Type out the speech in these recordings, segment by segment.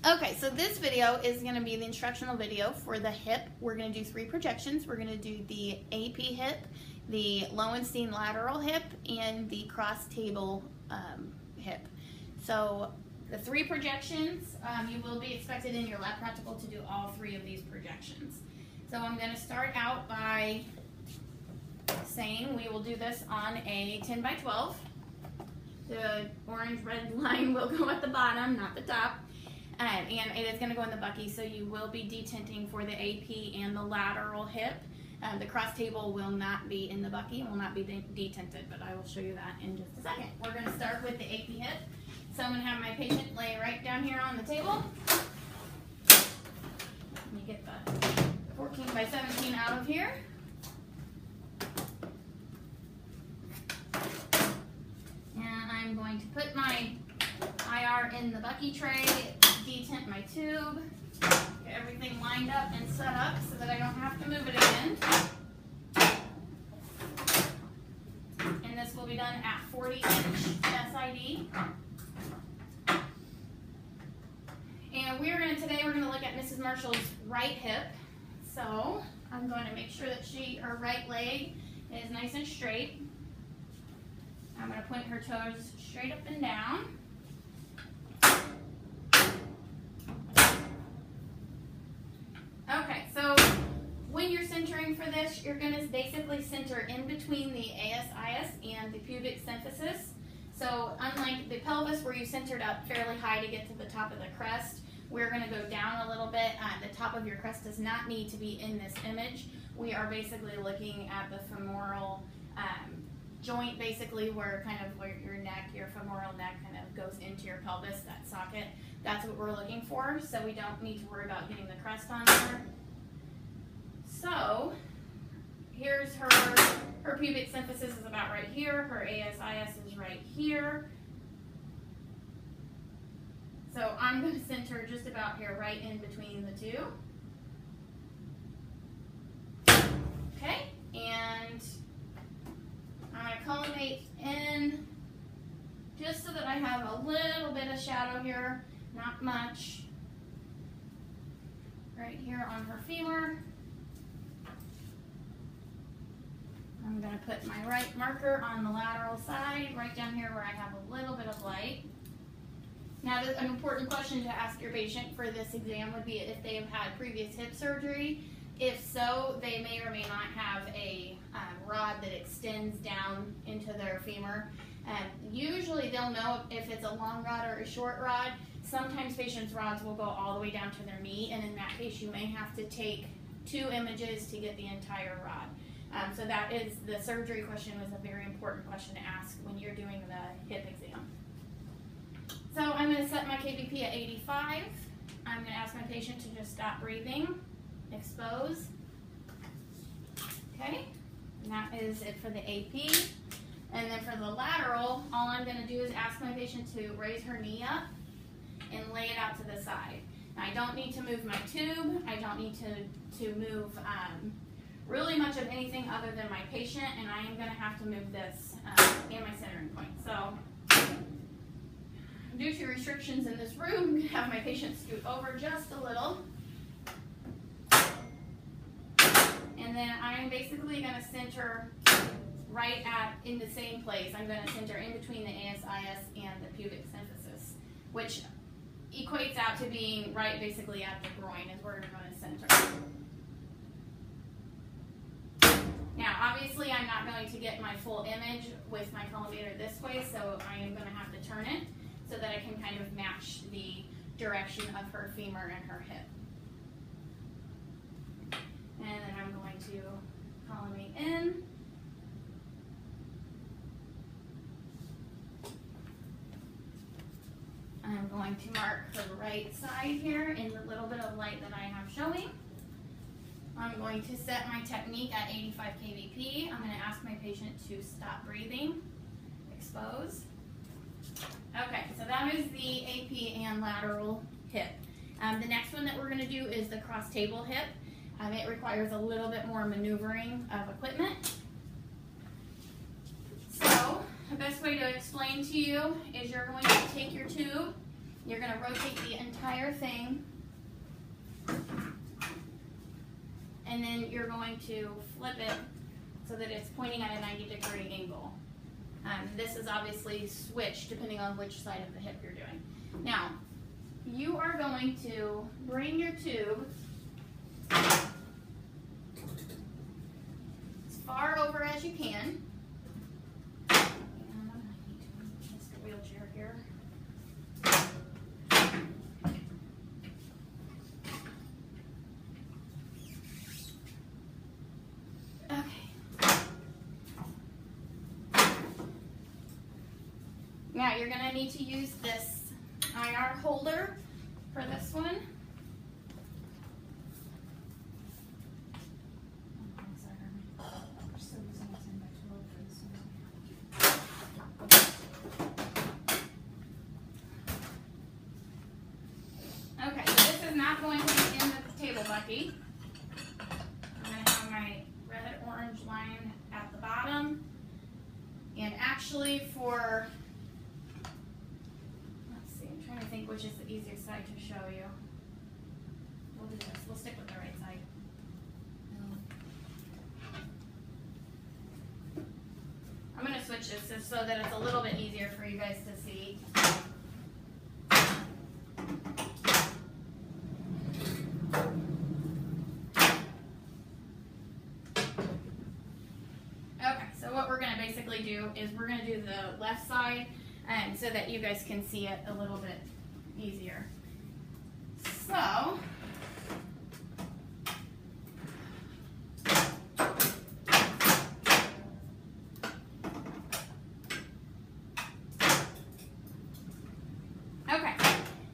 Okay, so this video is going to be the instructional video for the hip. We're going to do 3 projections. We're going to do the AP hip, the Lowenstein lateral hip, and the cross table hip. So the 3 projections, you will be expected in your lab practical to do all 3 of these projections. So I'm going to start out by saying we will do this on a 10 by 12. The orange-red line will go at the bottom, not the top. And it is going to go in the bucky, so you will be detenting for the AP and the lateral hip. The cross table will not be in the bucky, will not be detented, but I will show you that in just a second. We're going to start with the AP hip. So I'm going to have my patient lay right down here on the table. Let me get the 14 by 17 out of here. And I'm going to put my IR in the bucky tray, detent my tube, get everything lined up and set up so that I don't have to move it again. And this will be done at 40-inch SID. And today we're going to look at Mrs. Marshall's right hip. So I'm going to make sure that her right leg is nice and straight. I'm going to point her toes straight up and down. Okay, so when you're centering for this, you're going to basically center in between the ASIS and the pubic symphysis. So unlike the pelvis where you centered up fairly high to get to the top of the crest, we're going to go down a little bit. The top of your crest does not need to be in this image. We are basically looking at the femoral joint, basically where your femoral neck kind of goes into your pelvis, that socket. That's what we're looking for, so we don't need to worry about getting the crest on there. So here's her pubic symphysis is about right here, her ASIS is right here. So I'm going to center just about here, right in between the two. Okay, and I'm going to collimate in just so that I have a little bit of shadow here, not much, right here on her femur. I'm going to put my right marker on the lateral side, right down here where I have a little bit of light. Now, an important question to ask your patient for this exam would be if they have had previous hip surgery. If so, they may or may not have a rod that extends down into their femur. Usually they'll know if it's a long rod or a short rod. Sometimes patients' rods will go all the way down to their knee, and in that case you may have to take 2 images to get the entire rod. So that is, the surgery question was a very important question to ask when you're doing the hip exam. So I'm going to set my KBP at 85. I'm going to ask my patient to just stop breathing, expose. Okay, and that is it for the AP. And then for the lateral, all I'm going to do is ask my patient to raise her knee up and lay it out to the side. Now, I don't need to move my tube. I don't need to move really much of anything other than my patient, and I am going to have to move this and my centering point. So due to restrictions in this room, I'm going to have my patient scoot over just a little. And then I'm basically going to center right in the same place. I'm going to center in between the ASIS and the pubic symphysis, which equates out to being right basically at the groin is where we're going to center. Now, obviously, I'm not going to get my full image with my collimator this way, so I am going to have to turn it so that I can kind of match the direction of her femur and her hip. And then I'm going to collimate in. I'm going to mark her right side here in the little bit of light that I have showing. I'm going to set my technique at 85 kVp. I'm going to ask my patient to stop breathing, expose. Okay, so that is the AP and lateral hip. The next one that we're going to do is the cross table hip. It requires a little bit more maneuvering of equipment. So the best way to explain to you is you're going to take your tube You're going to rotate the entire thing, and then you're going to flip it so that it's pointing at a 90-degree angle. This is obviously switched depending on which side of the hip you're doing. Now, you are going to bring your tube as far over as you can. And I'm going to need to use the wheelchair here. Now you're going to need to use this IR holder for this one. Okay, so this is not going to be in the table bucket. I'm going to have my red-orange line at the bottom. And actually for I think which is the easiest side to show you. We'll do this. We'll stick with the right side. I'm going to switch this just so that it's a little bit easier for you guys to see. Okay, so what we're going to basically do is we're going to do the left side so that you guys can see it a little bit easier. So, okay,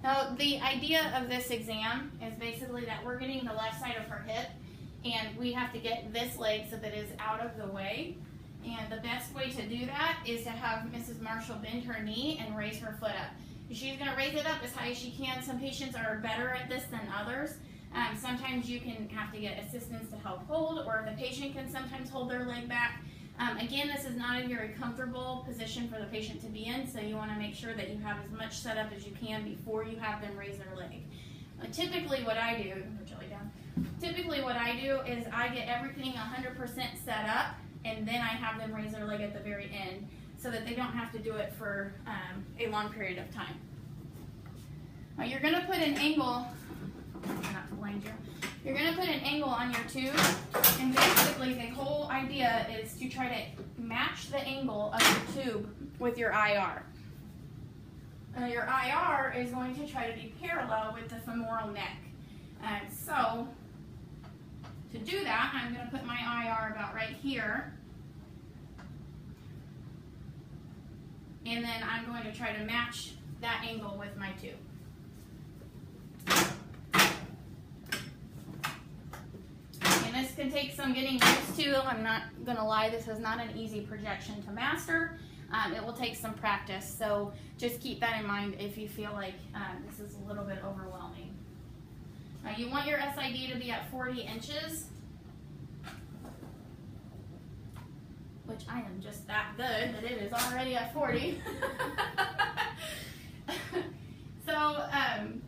now the idea of this exam is basically that we're getting the left side of her hip and we have to get this leg so that it's out of the way. And the best way to do that is to have Mrs. Marshall bend her knee and raise her foot up. She's going to raise it up as high as she can. Some patients are better at this than others. Sometimes you can have to get assistance to help hold, or the patient can sometimes hold their leg back. Again, this is not a very comfortable position for the patient to be in, so you want to make sure that you have as much set up as you can before you have them raise their leg. Typically what I do, is I get everything 100% set up, and then I have them raise their leg at the very end so that they don't have to do it for a long period of time. Now you're going to put an angle, not to blind you, you're going to put an angle on your tube, and basically the whole idea is to try to match the angle of your tube with your IR. Your IR is going to try to be parallel with the femoral neck. So to do that, I'm going to put my IR about right here. And then I'm going to try to match that angle with my tube. And this can take some getting used to. I'm not going to lie, this is not an easy projection to master. It will take some practice, so just keep that in mind if you feel like this is a little bit overwhelming. You want your SID to be at 40 inches, which I am just that good that it is already at 40. So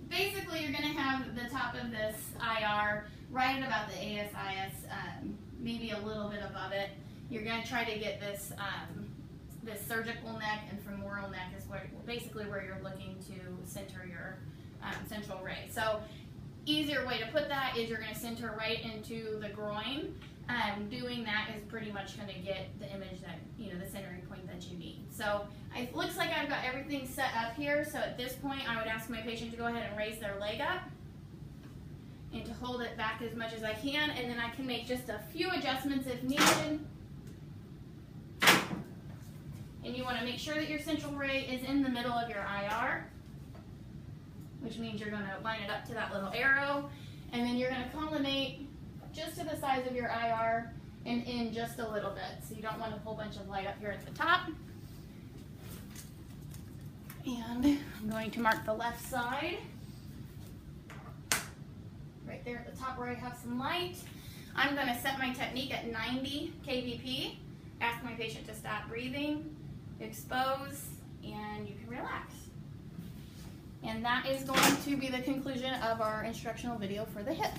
basically you're going to have the top of this IR right at about the ASIS, maybe a little bit above it. You're going to try to get this this surgical neck and femoral neck is basically where you're looking to center your central ray. So easier way to put that is you're going to center right into the groin. Doing that is pretty much going to get the image that, the centering point that you need. So it looks like I've got everything set up here. So at this point, I would ask my patient to go ahead and raise their leg up and to hold it back as much as I can. And then I can make just a few adjustments if needed. And you want to make sure that your central ray is in the middle of your IR, which means you're going to line it up to that little arrow. And then you're going to collimate just to the size of your IR and in just a little bit. So you don't want a whole bunch of light up here at the top. And I'm going to mark the left side. Right there at the top where I have some light. I'm going to set my technique at 90 kVp. Ask my patient to stop breathing, expose, and you can relax. And that is going to be the conclusion of our instructional video for the hip.